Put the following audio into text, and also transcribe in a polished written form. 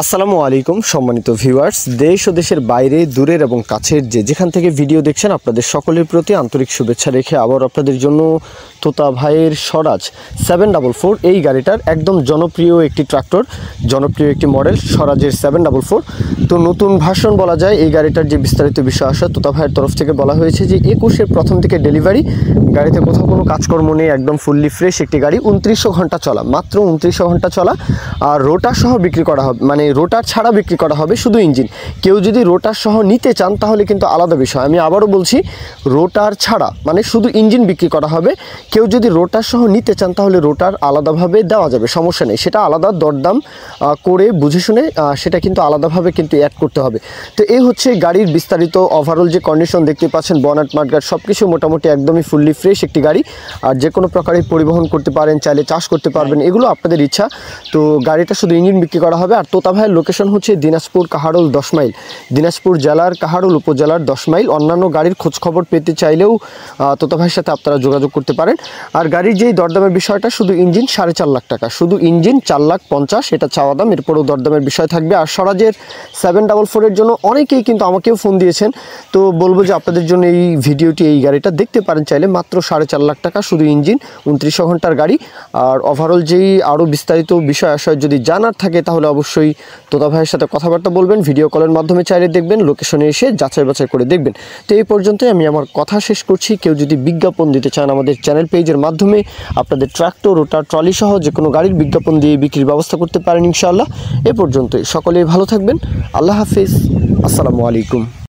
আসসালামু আলাইকুম সম্মানিত ভিউয়ার্স, দেশ ও দেশের বাইরে দূরের এবং কাছের যেখান থেকে ভিডিও দেখছেন আপনাদের সকলের প্রতি আন্তরিক শুভেচ্ছা রেখে আবার আপনাদের জন্য তোতা ভাইয়ের স্বরাজ 744 এই গাড়িটার একদম জনপ্রিয় একটি ট্রাক্টর, জনপ্রিয় একটি মডেল স্বরাজের 744। তো নতুন ভার্সন বলা যায়। এই গাড়িটার যে বিস্তারিত বিষয় আসে তোতা ভাইয়ের তরফ থেকে বলা হয়েছে যে 21-এর প্রথম থেকে ডেলিভারি, গাড়িতে কোথাও কোনো কাজকর্ম নেই, একদম ফুললি ফ্রেশ একটি গাড়ি। 2900 ঘন্টা চলা, মাত্র 2900 ঘন্টা চলা। আর রোটার সহ বিক্রি করা হবে, মানে রোটার ছাড়া বিক্রি করা হবে, শুধু ইঞ্জিন। কেউ যদি রোটার সহ নিতে চান তাহলে কিন্তু আলাদা বিষয়। আমি আবারও বলছি, রোটার ছাড়া মানে শুধু ইঞ্জিন বিক্রি করা হবে। কেউ যদি রোটার সহ নিতে চান তাহলে রোটার আলাদাভাবে দেওয়া যাবে, সমস্যা নেই। সেটা আলাদা দরদাম করে বুঝে শুনে সেটা কিন্তু আলাদাভাবে কিন্তু অ্যাড করতে হবে। তো এই হচ্ছে গাড়ির বিস্তারিত ওভারঅল যে কন্ডিশন দেখতে পাচ্ছেন, বনেট মাঠগার্ড সব কিছু মোটামুটি একদমই ফুললি ফ্রেশ একটি গাড়ি। আর যে কোনো প্রকারের পরিবহন করতে পারেন, চাইলে চাষ করতে পারবেন, এগুলো আপনাদের ইচ্ছা। তো গাড়িটা শুধু ইঞ্জিন বিক্রি করা হবে। আর তোতা ভাইয়ের লোকেশন হচ্ছে দিনাজপুর কাহারোল 10 মাইল, দিনাজপুর জেলার কাহারোল উপজেলার 10 মাইল। অন্যান্য গাড়ির খোঁজখবর পেতে চাইলেও তোতা ভাইয়ের সাথে আপনারা যোগাযোগ করতে পারেন। আর গাড়ির যেই দরদামের বিষয়টা, শুধু ইঞ্জিন 4.5 লাখ টাকা, শুধু ইঞ্জিন 4,50,000 এটা চাওয়া দাম, এরপরেও দরদামের বিষয় থাকবে। আর স্বরাজের 744-এর জন্য অনেকেই কিন্তু আমাকেও ফোন দিয়েছেন। তো বলবো যে আপনাদের জন্য এই ভিডিওটি, এই গাড়িটা দেখতে পারেন চাইলে, মাত্র 4.5 লাখ টাকা, শুধু ইঞ্জিন, 2900 ঘন্টার গাড়ি। আর ওভারঅল যেই আরও বিস্তারিত বিষয় আশয় যদি জানার থাকে তাহলে অবশ্যই তোতা ভাইয়ের সাথে কথাবার্তা বলবেন, ভিডিও কলের মাধ্যমে চাইলে দেখবেন, লোকেশনে এসে যাচাই বাছাই করে দেখবেন। তো এই পর্যন্তই আমি আমার কথা শেষ করছি। কেউ যদি বিজ্ঞাপন দিতে চান আমাদের চ্যানেল পেজের মাধ্যমে আপনাদের ট্রাক্টর, রোটার, ট্রলি সহ যে কোনো গাড়ির বিজ্ঞাপন দিয়ে বিক্রির ব্যবস্থা করতে পারেন ইনশাআল্লাহ। এ পর্যন্তই, সকলেই ভালো থাকবেন। আল্লাহ হাফিজ, আসসালামু আলাইকুম।